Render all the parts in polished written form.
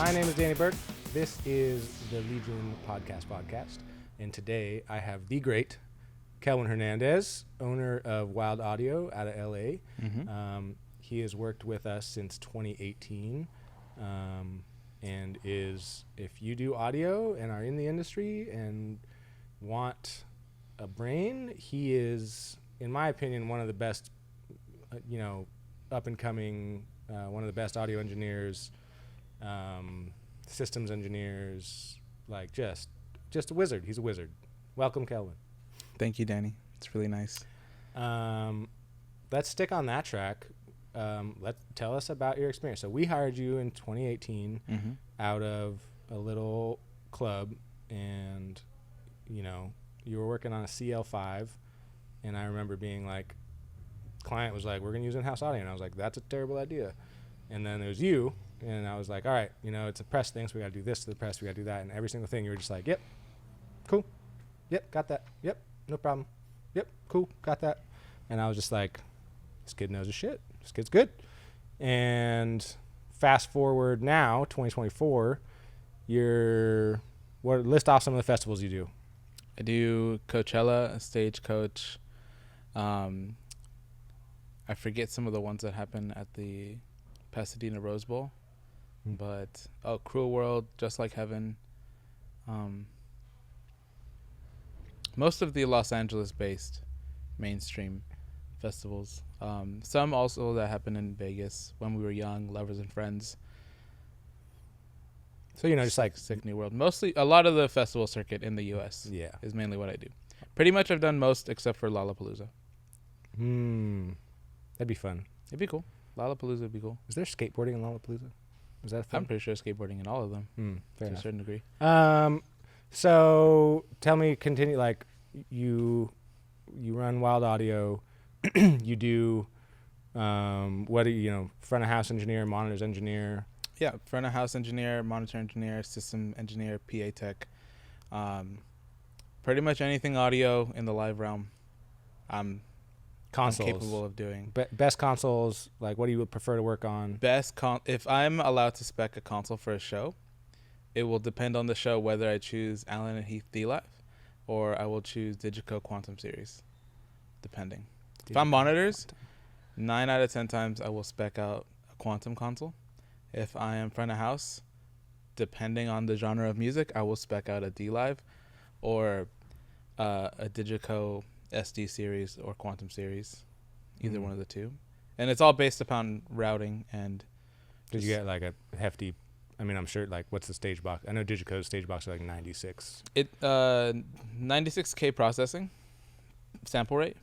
My name is Danny Burke. This is the Legion Podcast, and today I have the great Kelwin Hernandez, owner of Wild Audio out of LA. Mm-hmm. He has worked with us since 2018, and is, if you do audio and are in the industry and want a brain, he is, in my opinion, one of the best, up and coming, one of the best audio engineers, systems engineers, like just a wizard. He's a wizard. Welcome, Kelwin. Thank you, Danny. It's really nice. Let's stick on that track. Tell us about your experience. So we hired you in 2018 Mm-hmm. out of a little club, and you were working on a CL5, and I remember being like, client was like, we're gonna use in-house audio, and I was like, that's a terrible idea. And then there was you, and I was like, all right, it's a press thing, so we gotta do this to the press, we gotta do that, and every single thing you were just like, yep, cool, yep, got that, yep, no problem, yep, cool, got that. And I was just like, this kid knows his shit, this kid's good. And fast forward now, 2024, list off some of the festivals you do. I do Coachella, Stagecoach. I forget some of the ones that happen at the Pasadena Rose Bowl, but Cruel World, Just Like Heaven. Most of the Los Angeles-based mainstream festivals. Some also that happen in Vegas when we were young, Lovers and Friends. So just like Sick New World. Mostly, a lot of the festival circuit in the U.S. Yeah, is mainly what I do. Pretty much I've done most except for Lollapalooza. That'd be fun. It'd be cool. Lollapalooza would be cool. Is there skateboarding in Lollapalooza? Is that a thing? I'm pretty sure skateboarding in all of them Fair to enough. a certain degree. So tell me, continue, like you run Wild Audio, you do, what do you, front of house engineer, monitors engineer? Yeah, front of house engineer, monitor engineer, system engineer, PA tech. Pretty much anything audio in the live realm. I'm capable of doing. Best consoles, like what do you prefer to work on? If I'm allowed to spec a console for a show, it will depend on the show whether I choose Allen and Heath D-Live or I will choose Digico Quantum Series, depending. If I'm monitors, 9 out of 10 times I will spec out a Quantum console. If I am front of house, depending on the genre of music, I will spec out a D-Live or a Digico SD series or Quantum series, either one of the two. And it's all based upon routing and... Did you get like a hefty... I'm sure, like, what's the stage box? I know Digico's stage box are like 96. 96K processing sample rate,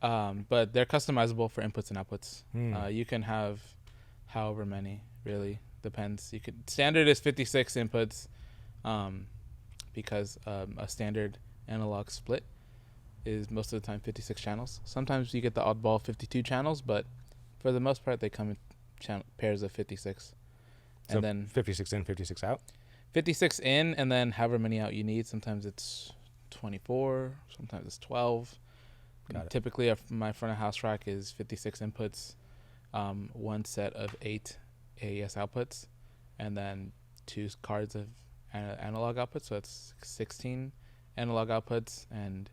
but they're customizable for inputs and outputs. You can have however many, really. Depends. Standard is 56 inputs, because a standard analog split is most of the time 56 channels. Sometimes you get the oddball 52 channels, but for the most part they come in pairs of 56. So and then 56 in, 56 out? 56 in, and then however many out you need. Sometimes it's 24, sometimes it's 12. Got it. Typically my front of house rack is 56 inputs, one set of 8 AES outputs, and then 2 cards of analog outputs. So it's 16 analog outputs and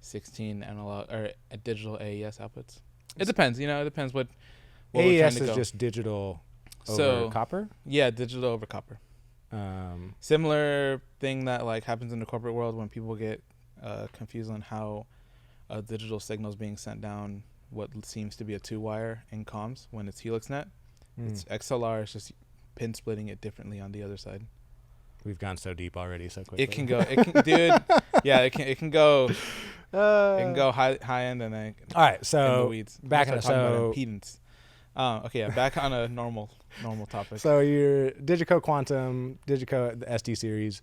16 analog or digital AES outputs. It depends, it depends what we're trying AES to go. is just digital over So copper? Yeah, digital over copper. Similar thing that like happens in the corporate world when people get confused on how a digital signal is being sent down what seems to be a 2-wire in comms when it's HelixNet. It's XLR, it's just pin splitting it differently on the other side. We've gone so deep already so quickly. It can dude. Yeah, it can go high end and then all right, so in the weeds. back on impedance. Okay, yeah, back on a normal topic. So your Digico Quantum, Digico the SD series,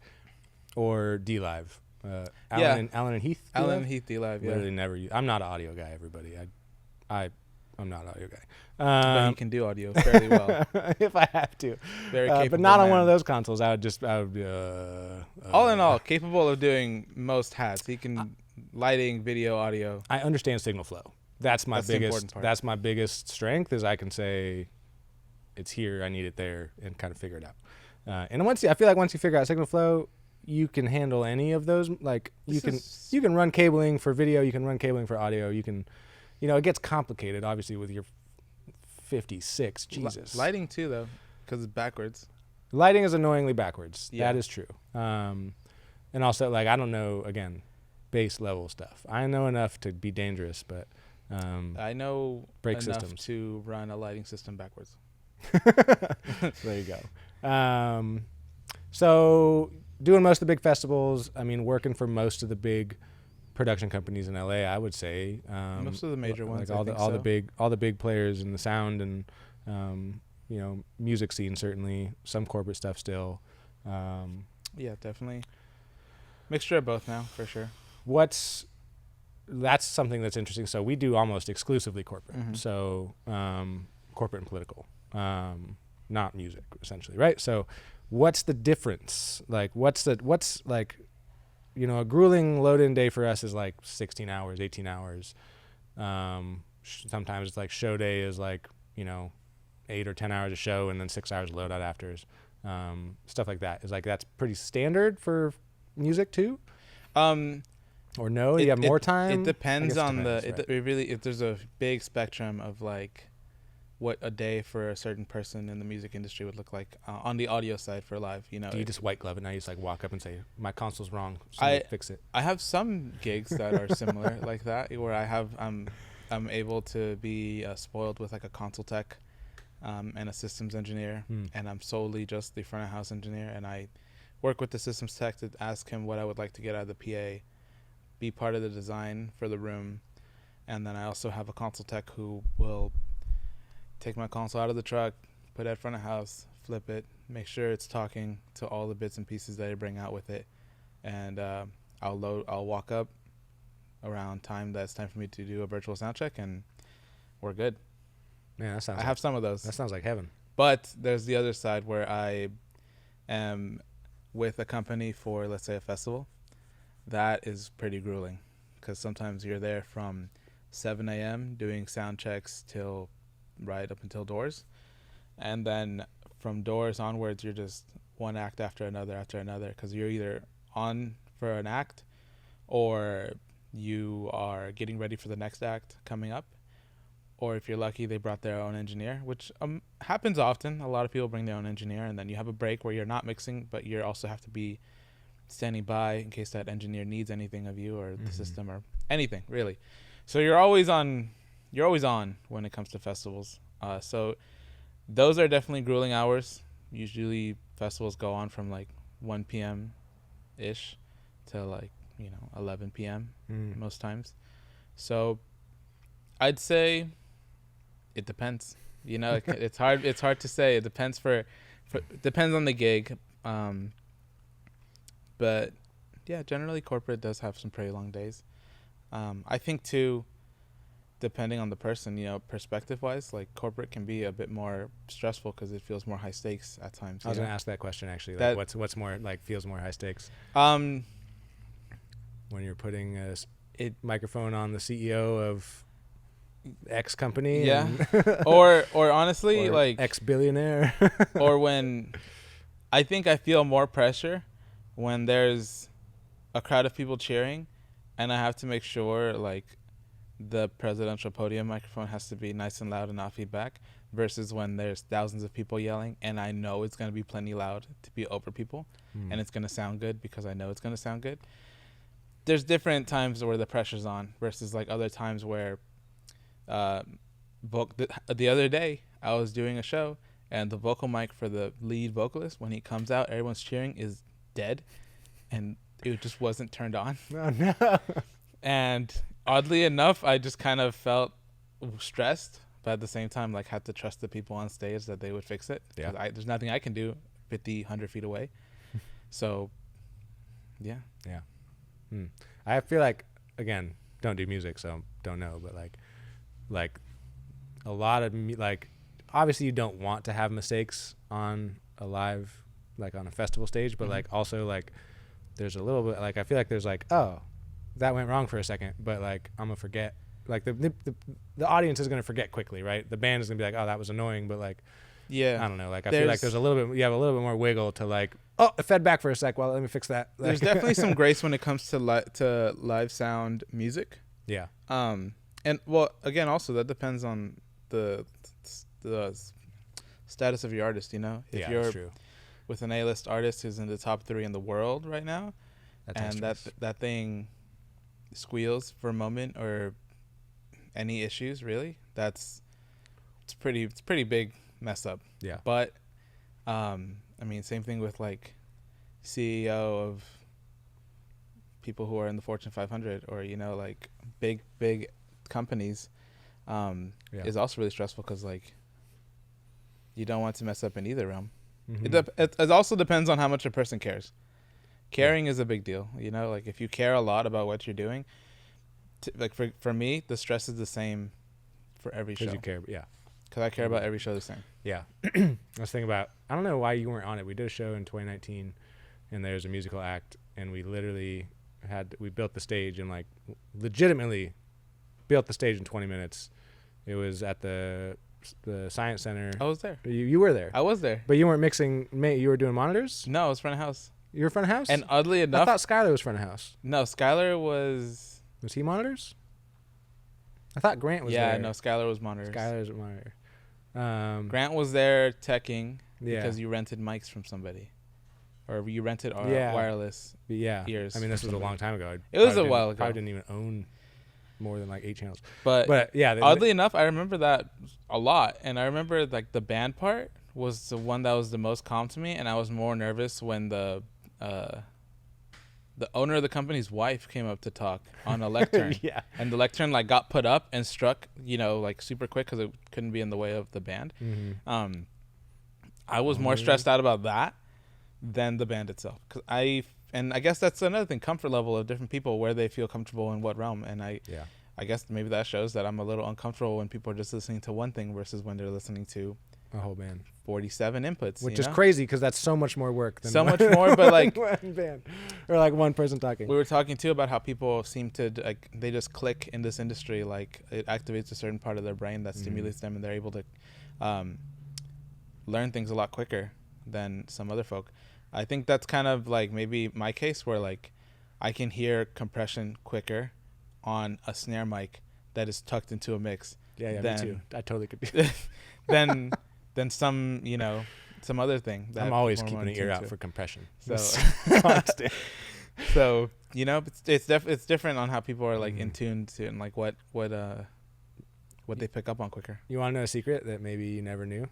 or D-Live. Allen and Heath. Allen and Heath D-Live. Yeah. Literally never. I'm not an audio guy. Everybody. I'm not an audio guy. But you can do audio fairly well if I have to. Very capable, but not on man. one of those consoles. I would. All in all, capable of doing most hats. He can lighting, video, audio. I understand signal flow. That's my That's the biggest. important part. That's my biggest strength. Is I can say, it's here, I need it there, and kind of figure it out. And I feel like once you figure out signal flow, you can handle any of those. Like you can run cabling for video, you can run cabling for audio, you can, it gets complicated obviously with your 56. Jesus. Lighting too though, because it's backwards. Lighting is annoyingly backwards. Yeah. That is true. And also, like, I don't know, again, base level stuff. I know enough to be dangerous, but I know brake enough systems to run a lighting system backwards. There you go. So doing most of the big festivals, I mean, working for most of the big production companies in LA, I would say. Most of the major ones, like all the big players in the sound and music scene, certainly some corporate stuff still. Yeah, definitely mixture of both now for sure. That's something that's interesting. So we do almost exclusively corporate. Mm-hmm. So corporate and political, not music, essentially, right? So what's the difference? Like, what's like, a grueling load-in day for us is like 16 hours, 18 hours. Sometimes it's like show day is like, 8 or 10 hours of show and then 6 hours of load-out afters. Stuff like that is like, that's pretty standard for music too. Or no, you have more time. It depends on there's a big spectrum of like what a day for a certain person in the music industry would look like on the audio side for live. Do you just white glove it now? You just like walk up and say, "My console's wrong. Fix it." I have some gigs that are similar like that, where I'm able to be spoiled with like a console tech and a systems engineer, and I'm solely just the front of house engineer, and I work with the systems tech to ask him what I would like to get out of the PA, be part of the design for the room, and then I also have a console tech who will take my console out of the truck, put it at front of house, flip it, make sure it's talking to all the bits and pieces that I bring out with it, and I'll walk up around time that's time for me to do a virtual sound check, and we're good. Yeah, I have some of those. That sounds like heaven. But there's the other side where I am with a company for, let's say, a festival. That is pretty grueling because sometimes you're there from 7 a.m. doing sound checks till right up until doors. And then from doors onwards, you're just one act after another because you're either on for an act or you are getting ready for the next act coming up. Or if you're lucky, they brought their own engineer, which happens often. A lot of people bring their own engineer, and then you have a break where you're not mixing, but you also have to be standing by in case that engineer needs anything of you or the system or anything, really. So you're always on when it comes to festivals. So those are definitely grueling hours. Usually festivals go on from like 1 p.m.-ish to like, 11 p.m. Most times. So I'd say it depends. It's hard to say. It depends depends on the gig. But yeah, generally corporate does have some pretty long days. I think too, depending on the person, perspective wise, like corporate can be a bit more stressful because it feels more high stakes at times. I was going to ask that question actually. Like what's more like feels more high stakes? When you're putting a microphone on the CEO of X company, yeah, or honestly, or like X billionaire, or when I think I feel more pressure when there's a crowd of people cheering, and I have to make sure like the presidential podium microphone has to be nice and loud and not feedback, versus when there's thousands of people yelling and I know it's gonna be plenty loud to be over people, and it's gonna sound good because I know it's gonna sound good. There's different times where the pressure's on versus like other times where the other day I was doing a show and the vocal mic for the lead vocalist, when he comes out, everyone's cheering, is dead, and it just wasn't turned on. Oh no. And oddly enough, I just kind of felt stressed, but at the same time like had to trust the people on stage that they would fix it. Yeah. There's nothing I can do 100 feet away. So yeah. I feel like, again, don't do music, so don't know, but like a lot of like obviously you don't want to have mistakes on a live, like on a festival stage, but like also like there's a little bit like I feel like there's like, oh, that went wrong for a second, but like I'm gonna forget, like the audience is gonna forget quickly, right? The band is gonna be like, oh, that was annoying, but like Yeah. I don't know. Like I feel like there's a little bit. You have a little bit more wiggle to like. Oh, it fed back for a sec. Well, let me fix that. There's definitely some grace when it comes to live sound music. Yeah. And well, again, also that depends on the status of your artist. You know, if you're that's true. with an A-list artist who's in the top 3 in the world right now, That's and that thing squeals for a moment or any issues, really, it's pretty big mess up. Yeah. But I mean, same thing with like CEO of people who are in the Fortune 500 or, you know, like big companies is also really stressful because like you don't want to mess up in either realm. Mm-hmm. It also depends on how much a person cares. Caring is a big deal, you know, like if you care a lot about what you're doing, like for me, the stress is the same for every show. Because you care, yeah. Because I care about every show the same. Yeah. I was thinking about, I don't know why you weren't on it. We did a show in 2019 and there's a musical act and we literally we built the stage and like legitimately built the stage in 20 minutes. It was at the Science Center. I was there. You were there. I was there. But you weren't mixing, you were doing monitors? No, it was front of house. You were front of house? And oddly enough, I thought Skylar was front of house. No, Skylar was he monitors? I thought Grant was there. Yeah, no, Skylar was monitors. Skylar's a monitor. Grant was there teching because you rented mics from somebody. Or you rented wireless ears. I mean, this was a long time ago. It was a while ago. Probably didn't even own more than like 8 channels. But yeah, oddly enough, I remember that a lot. And I remember like the band part was the one that was the most calm to me. And I was more nervous when the owner of the company's wife came up to talk on a lectern. Yeah. And the lectern like got put up and struck, you know, like super quick because it couldn't be in the way of the band. Mm-hmm. I was more stressed out about that than the band itself. And I guess that's another thing, comfort level of different people, where they feel comfortable in what realm. And I guess maybe that shows that I'm a little uncomfortable when people are just listening to one thing versus when they're listening to a whole band, 47 inputs, which is crazy because that's so much more work than much more. But like one band or like one person talking. We were talking too about how people seem to like they just click in this industry, like it activates a certain part of their brain that stimulates them, and they're able to learn things a lot quicker than some other folk. I think that's kind of like maybe my case where like I can hear compression quicker on a snare mic that is tucked into a mix. Yeah, me too. I totally could be. than some, you know, some other thing. That I'm always keeping an ear out for compression. So, so you know, it's different on how people are like in tune to and like what they pick up on quicker. You want to know a secret that maybe you never knew?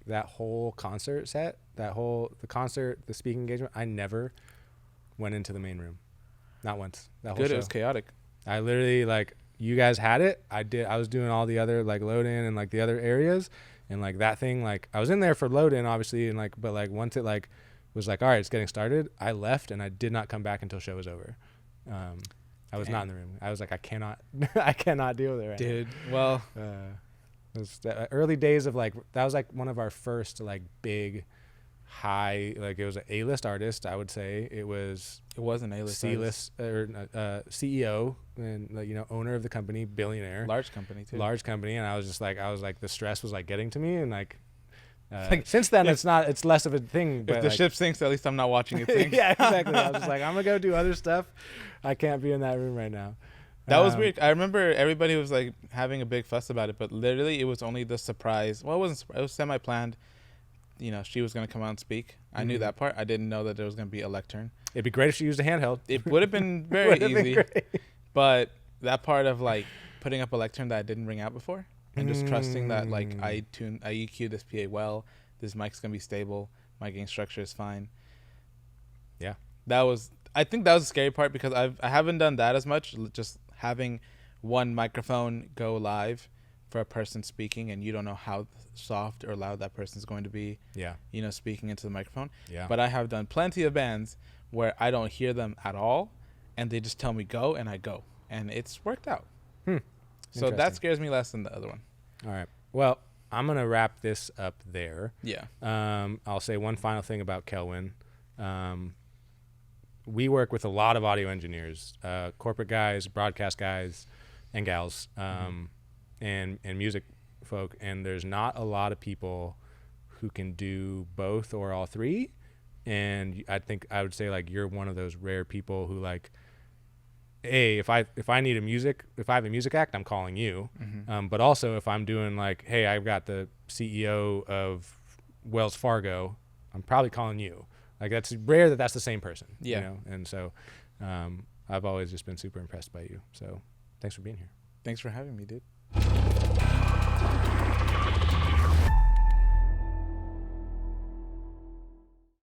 That whole concert set, the speaking engagement, I never went into the main room. Not once. That whole show. It was chaotic. I literally, like, you guys had it. I was doing all the other, like, load in and, like, the other areas. And, like, that thing, like, I was in there for load in, obviously. And, like, but, like, once it, like, was like, all right, it's getting started, I left and I did not come back until show was over. I was not in the room. I was like, I cannot deal with it right dude, now. Well. It was the early days of like, that was like one of our first like big high, like it was an A-list artist, I would say. It was an A-list C-list or CEO and like, you know, owner of the company, billionaire, large company. And I was like the stress was like getting to me, and like since then it's less of a thing. But if the ship sinks, at least I'm not watching it sink. Yeah, exactly. I was just like, I'm gonna go do other stuff. I can't be in that room right now. That was weird. I remember everybody was like having a big fuss about it, but literally it was only the surprise. Well, it was semi-planned. You know, she was going to come out and speak. I knew that part. I didn't know that there was going to be a lectern. It'd be great if she used a handheld. It would have been very easy. But that part of like putting up a lectern that I didn't ring out before and just trusting that like I EQ this PA well, this mic's going to be stable, my gain structure is fine. Yeah. I think that was the scary part because I haven't done that as much, just having one microphone go live for a person speaking and you don't know how soft or loud that person's going to be, you know, speaking into the microphone. Yeah. But I have done plenty of bands where I don't hear them at all and they just tell me go and I go. And it's worked out. So that scares me less than the other one. All right. Well, I'm going to wrap this up there. Yeah. I'll say one final thing about Kelwin. We work with a lot of audio engineers, corporate guys, broadcast guys, and gals, and music folk. And there's not a lot of people who can do both or all three. And I think I would say like you're one of those rare people who like, hey, if I need if I have a music act, I'm calling you. But also if I'm doing like, hey, I've got the CEO of Wells Fargo, I'm probably calling you. Like that's rare that that's the same person. Yeah. You know? And so I've always just been super impressed by you. So thanks for being here. Thanks for having me, dude.